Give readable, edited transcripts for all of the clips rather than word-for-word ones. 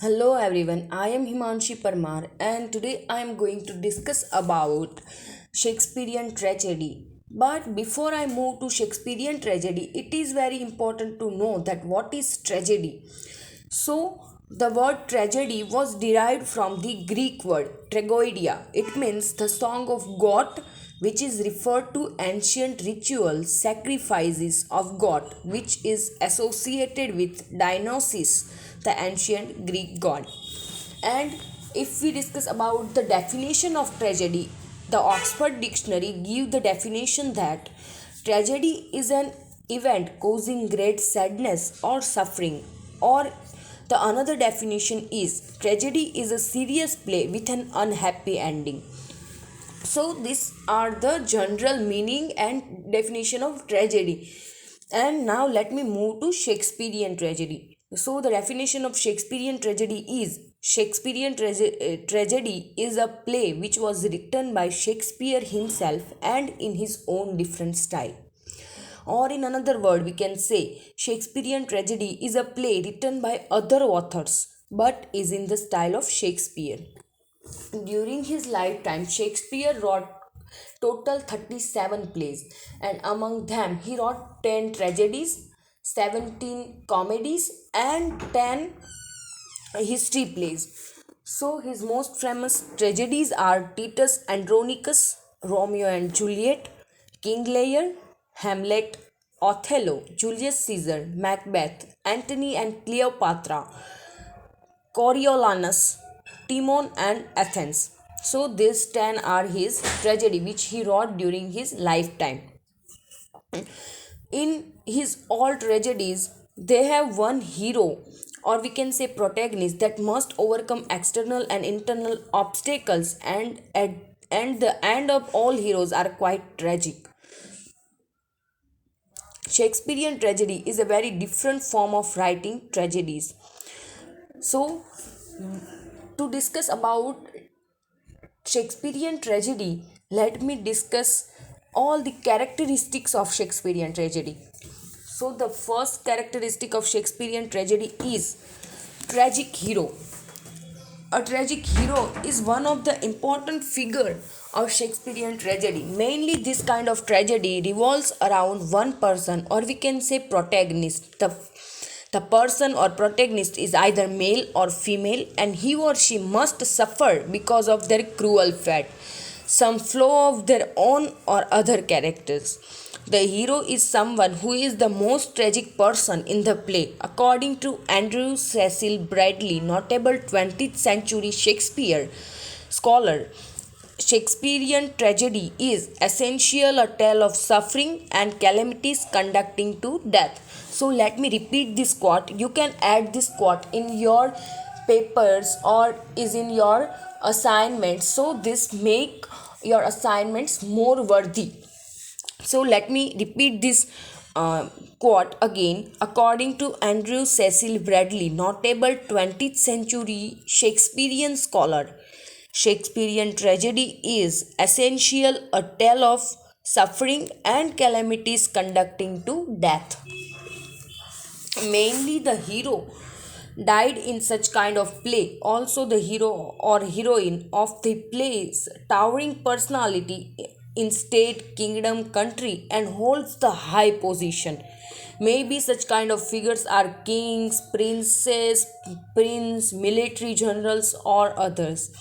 Hello everyone, I am Himanshi Parmar and today I am going to discuss about Shakespearean tragedy. But before I move to Shakespearean tragedy, it is very important to know that what is tragedy. So, the word tragedy was derived from the Greek word tragoedia. It means the song of God, which is referred to ancient rituals, sacrifices of God, which is associated with Dionysus, the ancient Greek god. And if we discuss about the definition of tragedy, the Oxford Dictionary gives the definition that tragedy is an event causing great sadness or suffering, or the another definition is tragedy is a serious play with an unhappy ending. So these are the general meaning and definition of tragedy. And now let me move to Shakespearean tragedy. So the definition of Shakespearean tragedy is tragedy is a play which was written by Shakespeare himself and in his own different style. Or in another word, we can say Shakespearean tragedy is a play written by other authors but is in the style of Shakespeare. During his lifetime, Shakespeare wrote total 37 plays, and among them, he wrote 10 tragedies, 17 comedies, and 10 history plays. So, his most famous tragedies are Titus Andronicus, Romeo and Juliet, King Lear, Hamlet, Othello, Julius Caesar, Macbeth, Antony and Cleopatra, Coriolanus, Timon, and Athens. So these 10 are his tragedy which he wrote during his lifetime. In his all tragedies, they have one hero or we can say protagonist that must overcome external and internal obstacles and the end of all heroes are quite tragic. Shakespearean tragedy is a very different form of writing tragedies. So to discuss about Shakespearean tragedy, let me discuss all the characteristics of Shakespearean tragedy. So, the first characteristic of Shakespearean tragedy is tragic hero. A tragic hero is one of the important figure of Shakespearean tragedy. Mainly, this kind of tragedy revolves around one person, or we can say protagonist. The person or protagonist is either male or female, and he or she must suffer because of their cruel fate, some flaw of their own or other characters. The hero is someone who is the most tragic person in the play, according to Andrew Cecil Bradley, notable 20th century Shakespeare scholar. Shakespearean tragedy is essential a tale of suffering and calamities conducting to death. So let me repeat this quote. You can add this quote in your papers or is in your assignments. So this make your assignments more worthy. So let me repeat this quote again. According to Andrew Cecil Bradley, notable 20th century Shakespearean scholar, Shakespearean tragedy is essential a tale of suffering and calamities conducting to death. Mainly the hero died in such kind of play. Also the hero or heroine of the play's towering personality in state, kingdom, country and holds the high position. Maybe such kind of figures are kings, princes, prince, military generals or others.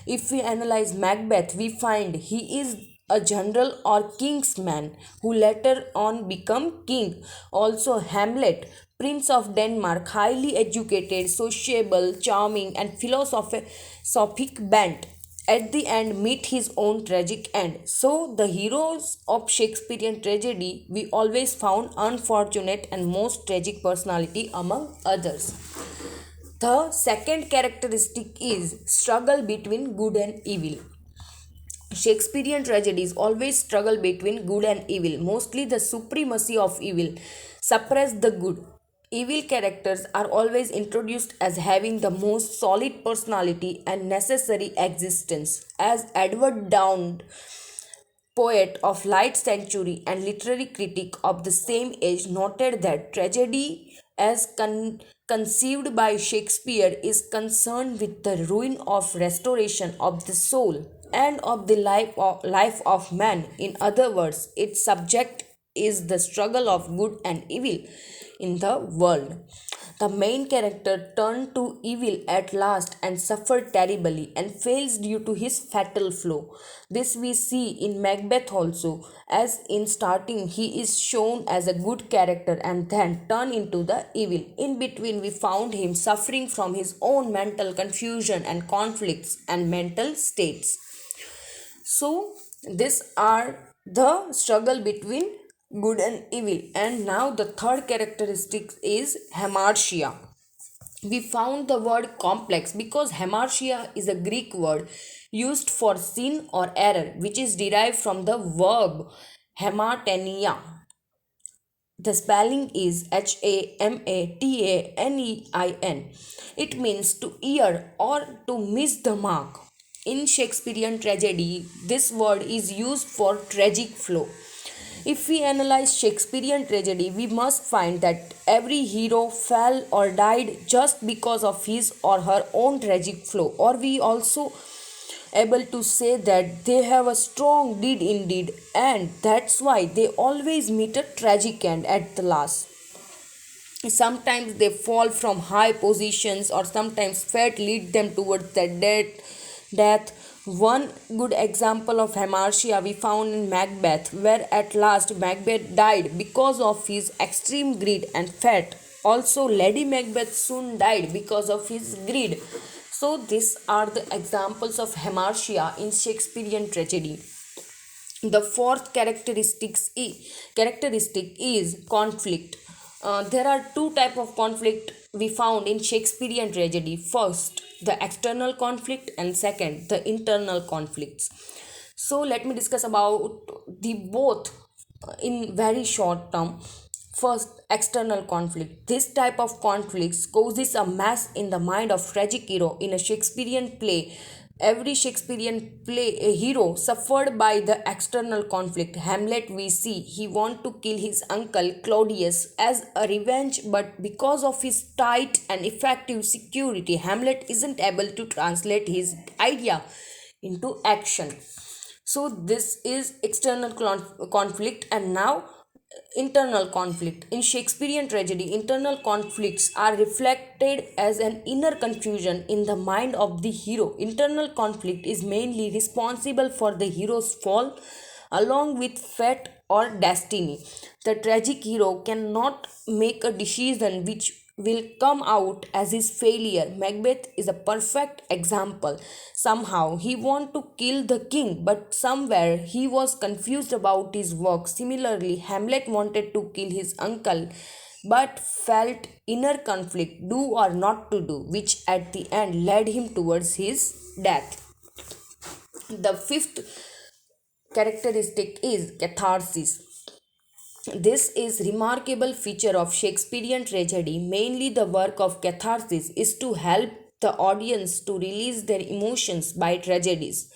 If we analyze Macbeth, we find he is a general or king's man who later on become king. Also Hamlet, Prince of Denmark, highly educated, sociable, charming, and philosophic bent, at the end meet his own tragic end. So, the heroes of Shakespearean tragedy we always found unfortunate and most tragic personality among others. The second characteristic is struggle between good and evil. Shakespearean tragedies always struggle between good and evil. Mostly the supremacy of evil suppress the good. Evil characters are always introduced as having the most solid personality and necessary existence. As Edward Dowd, poet of light century and literary critic of the same age, noted that tragedy as conceived by Shakespeare is concerned with the ruin of restoration of the soul and of the life of man. In other words, its subject is the struggle of good and evil in the world. The main character turned to evil at last and suffered terribly and fails due to his fatal flaw. This we see in Macbeth also, as in starting he is shown as a good character and then turned into the evil. In between, we found him suffering from his own mental confusion and conflicts and mental states. So, these are the struggle between good and evil. And now, the third characteristic is hamartia. We found the word complex because hamartia is a Greek word used for sin or error, which is derived from the verb hamartenia. The spelling is Hamatein. It means to err or to miss the mark. In Shakespearean tragedy, this word is used for tragic flow. If we analyze Shakespearean tragedy, we must find that every hero fell or died just because of his or her own tragic flow, or we also able to say that they have a strong deed indeed, and that's why they always meet a tragic end at the last. Sometimes they fall from high positions, or sometimes fate lead them towards their death. One good example of hamartia we found in Macbeth, where at last Macbeth died because of his extreme greed and fate. Also, Lady Macbeth soon died because of his greed. So, these are the examples of hamartia in Shakespearean tragedy. The fourth characteristic is conflict. There are two type of conflict we found in Shakespearean tragedy. First, the external conflict, and second, the internal conflicts. So let me discuss about the both in very short term. First, external conflict. This type of conflicts causes a mess in the mind of tragic hero in a Shakespearean play. Every Shakespearean play a hero suffered by the external conflict. Hamlet we see he want to kill his uncle Claudius as a revenge, but because of his tight and effective security, Hamlet isn't able to translate his idea into action. So this is external conflict. And now internal conflict. In Shakespearean tragedy, internal conflicts are reflected as an inner confusion in the mind of the hero. Internal conflict is mainly responsible for the hero's fall along with fate or destiny. The tragic hero cannot make a decision which will come out as his failure. Macbeth is a perfect example. Somehow he wanted to kill the king, but somewhere he was confused about his work. Similarly, Hamlet wanted to kill his uncle but felt inner conflict, do or not to do, which at the end led him towards his death. The fifth characteristic is catharsis. This is remarkable feature of Shakespearean tragedy. Mainly the work of catharsis is to help the audience to release their emotions by tragedies.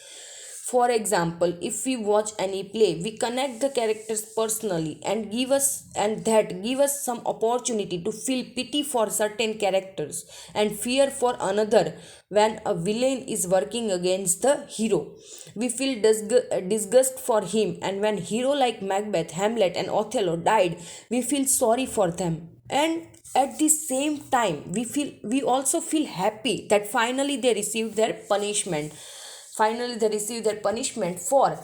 For example, if we watch any play, we connect the characters personally and that give us some opportunity to feel pity for certain characters and fear for another. When a villain is working against the hero, we feel disgust for him, and when hero like Macbeth, Hamlet and Othello died, we feel sorry for them. And at the same time, we also feel happy that finally they received their punishment. Finally they receive their punishment for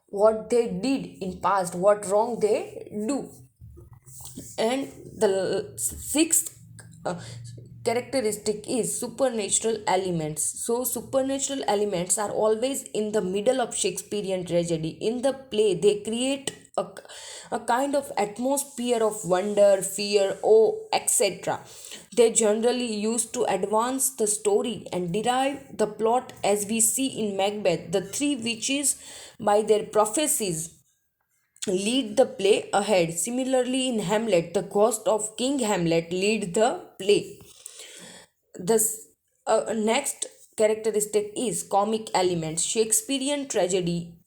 what they did in past, what wrong they do. And the sixth characteristic is supernatural elements. So supernatural elements are always in the middle of Shakespearean tragedy. In the play they create a kind of atmosphere of wonder, fear, awe, etc. They generally used to advance the story and derive the plot, as we see in Macbeth. The three witches, by their prophecies, lead the play ahead. Similarly, in Hamlet, the ghost of King Hamlet lead the play. The next characteristic is comic elements. Shakespearean tragedy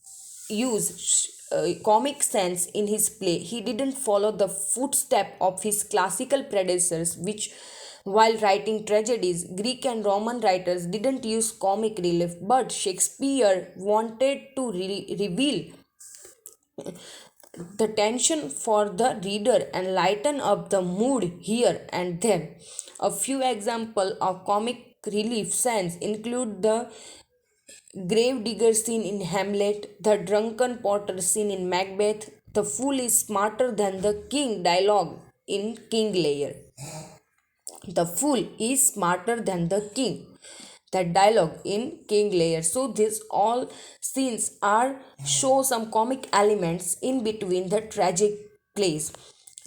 use comic sense in his play. He didn't follow the footstep of his classical predecessors, which While writing tragedies, Greek and Roman writers didn't use comic relief, but Shakespeare wanted to reveal the tension for the reader and lighten up the mood here and there. A few examples of comic relief scenes include the gravedigger scene in Hamlet, the drunken porter scene in Macbeth, the fool is smarter than the king dialogue in King Lear. The fool is smarter than the king. That dialogue in King Lear. So these all scenes are show some comic elements in between the tragic plays.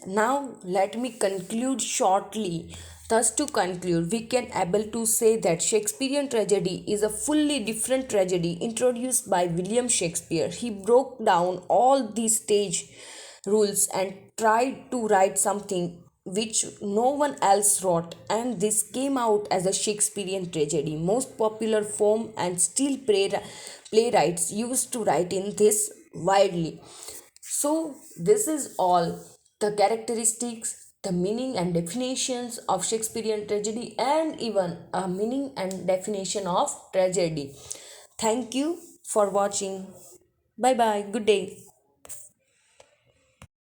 Now let me conclude shortly. Thus to conclude, we can able to say that Shakespearean tragedy is a fully different tragedy introduced by William Shakespeare. He broke down all these stage rules and tried to write something which no one else wrote, and this came out as a Shakespearean tragedy, most popular form, and still playwrights used to write in this widely. So this is all the characteristics, the meaning and definitions of Shakespearean tragedy, and even a meaning and definition of tragedy. Thank you for watching. Bye bye. Good day.